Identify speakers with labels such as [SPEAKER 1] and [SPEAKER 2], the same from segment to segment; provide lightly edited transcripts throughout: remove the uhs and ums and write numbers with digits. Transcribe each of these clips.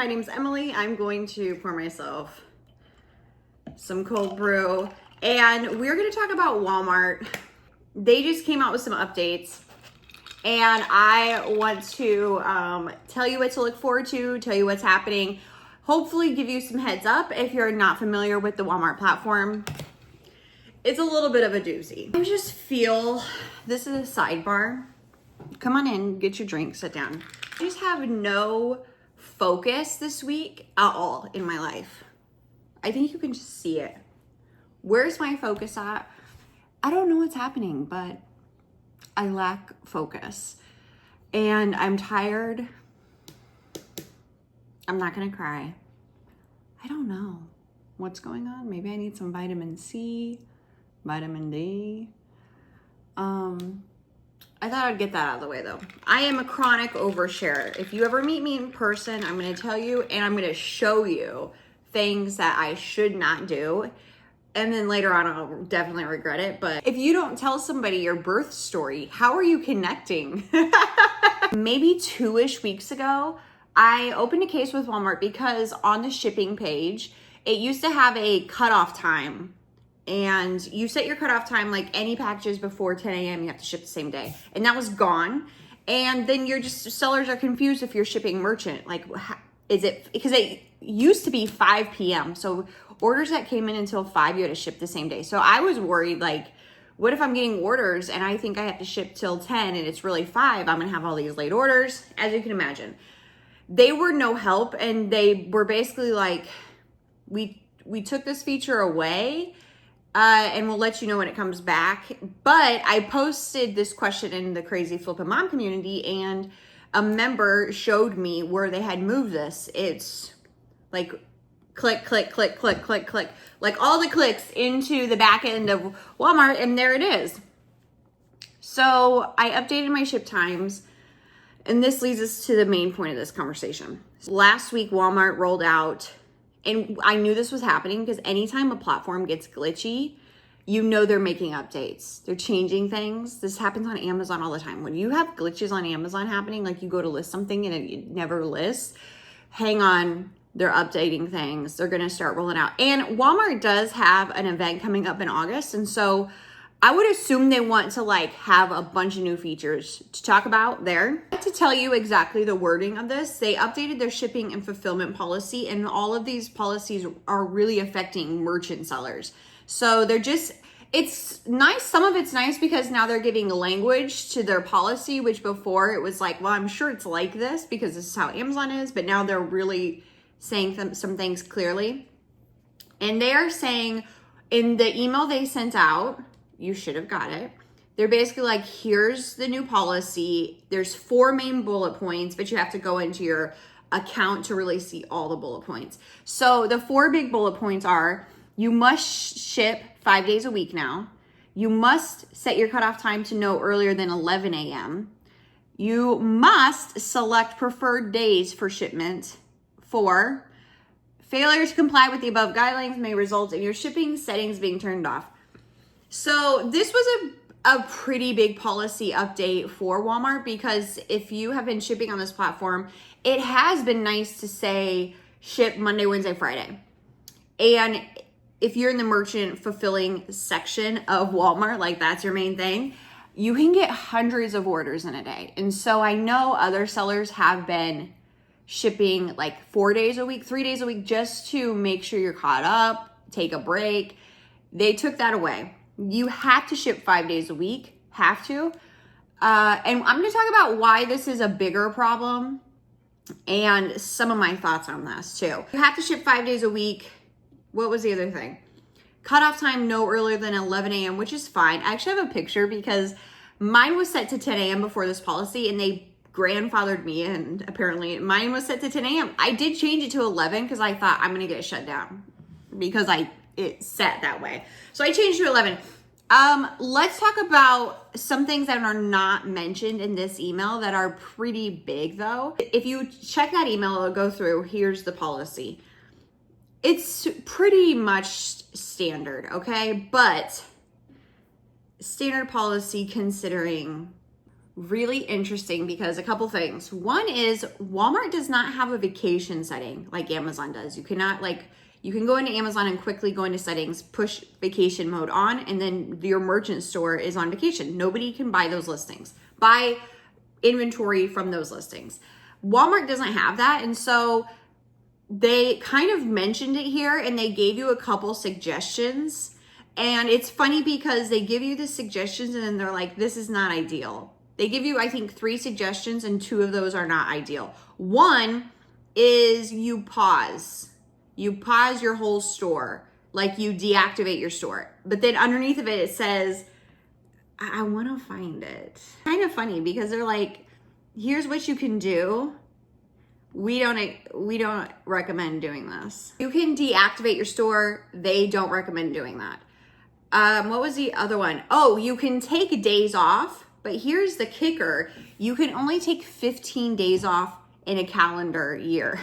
[SPEAKER 1] My name's Emily. I'm going to pour myself some cold brew, and we're going to talk about Walmart. They just came out with some updates, and I want to tell you what to look forward to, tell you what's happening, hopefully give you some heads up if you're not familiar with the Walmart platform. It's a little bit of a doozy. I just feel, this is a sidebar. Come on in, get your drink, sit down. I just have no focus this week at all in my life. I think you can just see it. Where's my focus at? I don't know what's happening, but I lack focus. And I'm tired. I'm not gonna cry. I don't know what's going on. Maybe I need some vitamin C, vitamin D. I thought I'd get that out of the way though. I am a chronic oversharer. If you ever meet me in person, I'm gonna tell you and I'm gonna show you things that I should not do. And then later on, I'll definitely regret it. But if you don't tell somebody your birth story, how are you connecting? Maybe 2-ish weeks ago, I opened a case with Walmart because on the shipping page, it used to have a cutoff time. And you set your cutoff time, like any packages before 10 a.m., you have to ship the same day. And that was gone. And then sellers are confused if you're shipping merchant. Like, is it, because it used to be 5 p.m. So orders that came in until 5, you had to ship the same day. So I was worried, like, what if I'm getting orders and I think I have to ship till 10 and it's really 5? I'm going to have all these late orders, as you can imagine. They were no help, and they were basically like, we took this feature away. And we'll let you know when it comes back. But I posted this question in the Crazy Flippin' Mom community, and a member showed me where they had moved this. It's like click, click, click, click, click, click, like all the clicks into the back end of Walmart, and there it is. So I updated my ship times, and this leads us to the main point of this conversation. Last week, Walmart rolled out, and I knew this was happening because anytime a platform gets glitchy, you know they're making updates. They're changing things. This happens on Amazon all the time. When you have glitches on Amazon happening, like you go to list something and it never lists, hang on, they're updating things. They're gonna start rolling out. And Walmart does have an event coming up in August, and so I would assume they want to have a bunch of new features to talk about there. To tell you exactly the wording of this, they updated their shipping and fulfillment policy, and all of these policies are really affecting merchant sellers. So it's nice. Some of it's nice because now they're giving language to their policy, which before it was like, well, I'm sure it's like this because this is how Amazon is, but now they're really saying some things clearly. And they are saying in the email they sent out, you should have got it. They're basically like, here's the new policy. There's 4 main bullet points, but you have to go into your account to really see all the bullet points. So the 4 big bullet points are, you must ship 5 days a week now. You must set your cutoff time to no earlier than 11 a.m. You must select preferred days for shipment. 4, failure to comply with the above guidelines may result in your shipping settings being turned off. So this was a pretty big policy update for Walmart, because if you have been shipping on this platform, it has been nice to say ship Monday, Wednesday, Friday. And if you're in the merchant fulfilling section of Walmart, like that's your main thing, you can get hundreds of orders in a day. And so I know other sellers have been shipping 4 days a week, 3 days a week, just to make sure you're caught up, take a break. They took that away. You have to ship 5 days a week, have to. And I'm going to talk about why this is a bigger problem and some of my thoughts on this too. You have to ship 5 days a week. What was the other thing? Cutoff time no earlier than 11 a.m., which is fine. I actually have a picture because mine was set to 10 a.m. before this policy, and they grandfathered me in. Apparently mine was set to 10 a.m. I did change it to 11 because I thought I'm going to get shut down because it's set that way. So I changed to 11. Let's talk about some things that are not mentioned in this email that are pretty big though. If you check that email, it'll go through, here's the policy. It's pretty much standard, okay? But standard policy considering really interesting because a couple things. One is Walmart does not have a vacation setting like Amazon does. You cannot you can go into Amazon and quickly go into settings, push vacation mode on, and then your merchant store is on vacation. Nobody can buy those listings, buy inventory from those listings. Walmart doesn't have that. And so they kind of mentioned it here and they gave you a couple suggestions. And it's funny because they give you the suggestions and then they're like, this is not ideal. They give you, I think, 3 suggestions and 2 of those are not ideal. One is you pause. You pause your whole store, like you deactivate your store. But then underneath of it, it says, I want to find it. Kind of funny because they're like, here's what you can do. We don't recommend doing this. You can deactivate your store. They don't recommend doing that. What was the other one? Oh, you can take days off, but here's the kicker. You can only take 15 days off in a calendar year.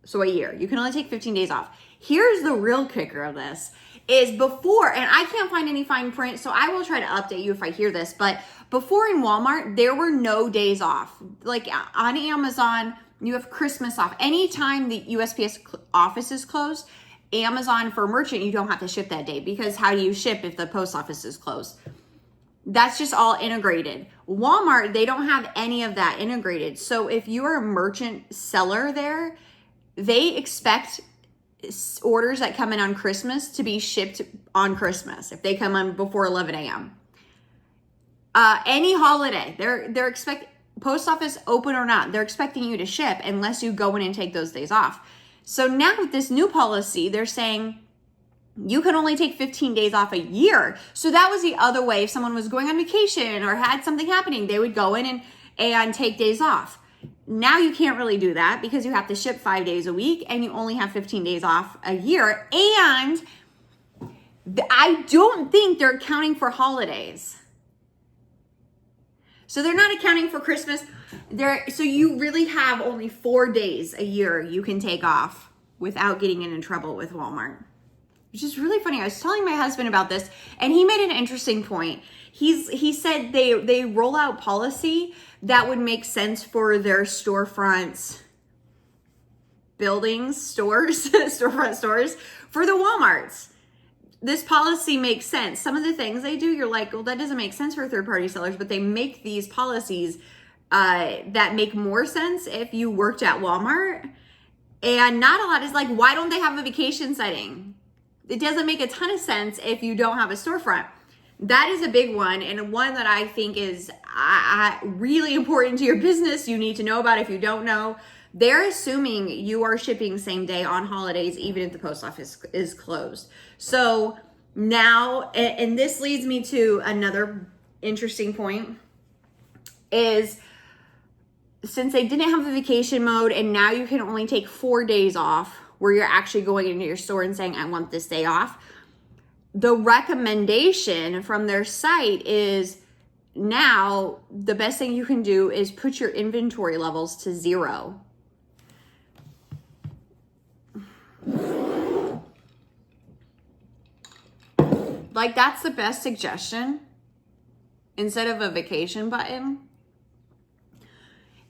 [SPEAKER 1] So a year, you can only take 15 days off. Here's the real kicker of this is before, and I can't find any fine print, so I will try to update you if I hear this, but before in Walmart, there were no days off. Like on Amazon, you have Christmas off. Anytime the USPS office is closed, Amazon for merchant, you don't have to ship that day because how do you ship if the post office is closed? That's just all integrated. Walmart, they don't have any of that integrated. So if you are a merchant seller there, they expect orders that come in on Christmas to be shipped on Christmas if they come on before 11 a.m. Any holiday, they're expect post office open or not, they're expecting you to ship unless you go in and take those days off. So now with this new policy, they're saying you can only take 15 days off a year. So that was the other way. If someone was going on vacation or had something happening, they would go in and take days off. Now you can't really do that because you have to ship 5 days a week and you only have 15 days off a year. And I don't think they're accounting for holidays. So they're not accounting for Christmas. So you really have only 4 days a year you can take off without getting in trouble with Walmart, which is really funny. I was telling my husband about this and he made an interesting point. He said they roll out policy that would make sense for their storefronts, buildings, stores, storefront stores for the Walmarts. This policy makes sense. Some of the things they do, you're like, well, that doesn't make sense for third-party sellers, but they make these policies that make more sense if you worked at Walmart. And not a lot is like, why don't they have a vacation setting? It doesn't make a ton of sense if you don't have a storefront. That is a big one, and one that I think is really important to your business. You need to know about if you don't know. They're assuming you are shipping same day on holidays, even if the post office is closed. So now, and this leads me to another interesting point, is since they didn't have the vacation mode and now you can only take 4 days off where you're actually going into your store and saying, I want this day off. The recommendation from their site is now the best thing you can do is put your inventory levels to 0. Like that's the best suggestion instead of a vacation button.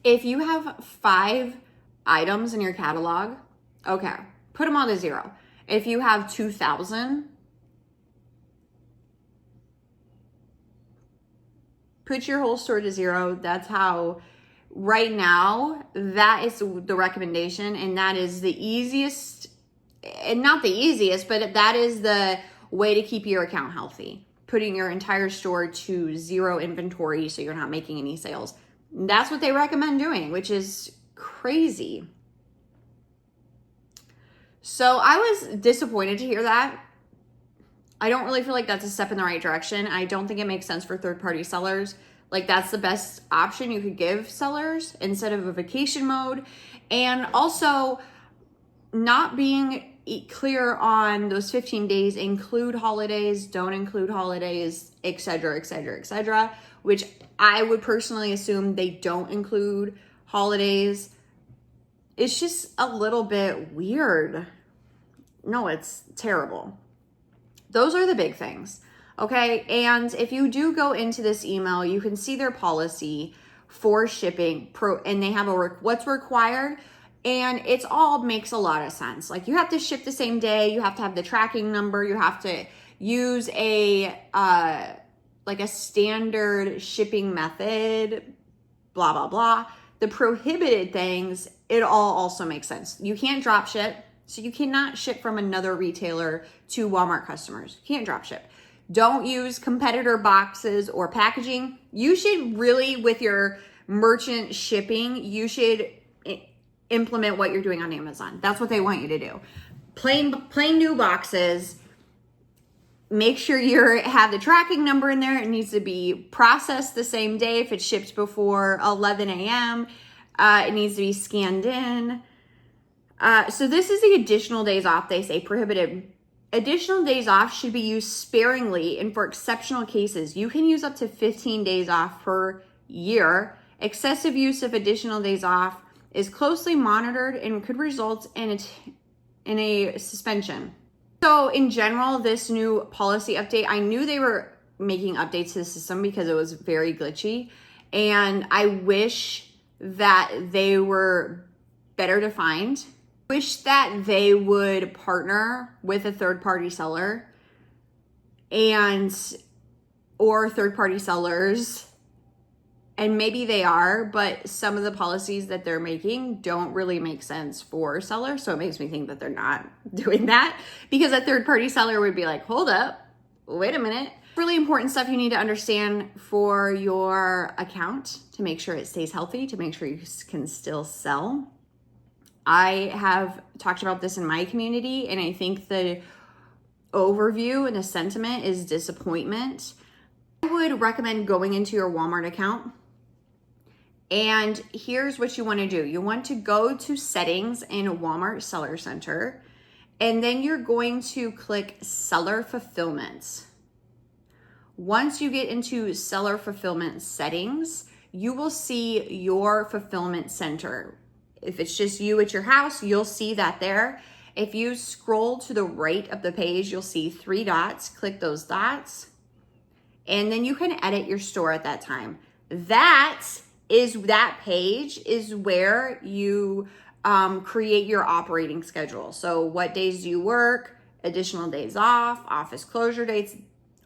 [SPEAKER 1] If you have 5 items in your catalog, okay, put them all to 0. If you have 2,000, put your whole store to 0. That's how, right now, that is the recommendation. And that is the easiest, and not the easiest, but that is the way to keep your account healthy. Putting your entire store to 0 inventory so you're not making any sales. That's what they recommend doing, which is crazy. So I was disappointed to hear that. I don't really feel like that's a step in the right direction. I don't think it makes sense for third-party sellers. Like that's the best option you could give sellers instead of a vacation mode. And also not being clear on those 15 days include holidays, don't include holidays, etc., etc., etc., which I would personally assume they don't include holidays. It's just a little bit weird. No, it's terrible. Those are the big things. Okay, and if you do go into this email, you can see their policy for shipping and they have what's required, and it's all makes a lot of sense. Like, you have to ship the same day, you have to have the tracking number, you have to use a like a standard shipping method, blah blah blah. The prohibited things, it all also makes sense. You can't drop ship, so you cannot ship from another retailer to Walmart customers. You can't drop ship. Don't use competitor boxes or packaging. You should really, with your merchant shipping, you should implement what you're doing on Amazon. That's what they want you to do. Plain new boxes. Make sure you have the tracking number in there. It needs to be processed the same day if it shipped before 11 a.m. It needs to be scanned in. So this is the additional days off they say prohibited. Additional days off should be used sparingly and for exceptional cases. You can use up to 15 days off per year. Excessive use of additional days off is closely monitored and could result in a suspension. So in general, this new policy update, I knew they were making updates to the system because it was very glitchy. And I wish that they were better defined. Wish that they would partner with a third-party seller or third-party sellers, and maybe they are, but some of the policies that they're making don't really make sense for sellers, so it makes me think that they're not doing that, because a third-party seller would be like, hold up, wait a minute. Really important stuff you need to understand for your account to make sure it stays healthy, to make sure you can still sell. I have talked about this in my community, and I think the overview and the sentiment is disappointment. I would recommend going into your Walmart account, and here's what you want to do. You want to go to settings in Walmart Seller Center, and then you're going to click Seller Fulfillment. Once you get into Seller Fulfillment settings, you will see your fulfillment center. If it's just you at your house, you'll see that there. If you scroll to the right of the page, you'll see 3 dots. Click those dots, and then you can edit your store at that time. That page is where you create your operating schedule. So what days do you work, additional days off, office closure dates,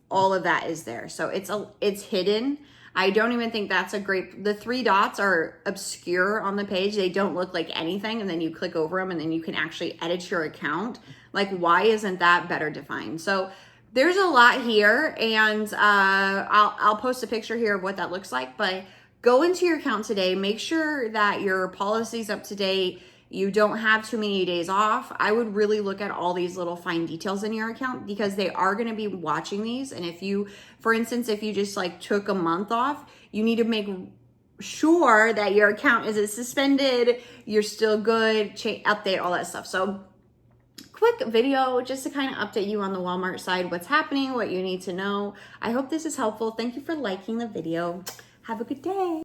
[SPEAKER 1] all of that is there. So it's hidden. I don't even think that's the 3 dots are obscure on the page. They don't look like anything. And then you click over them and then you can actually edit your account. Like, why isn't that better defined? So there's a lot here, and I'll post a picture here of what that looks like, but go into your account today. Make sure that your policy's up to date. You don't have too many days off. I would really look at all these little fine details in your account, because they are going to be watching these. And if you, for instance, if you just like took a month off, you need to make sure that your account isn't suspended, you're still good, update all that stuff. So quick video just to kind of update you on the Walmart side, what's happening, what you need to know. I hope this is helpful. Thank you for liking the video. Have a good day.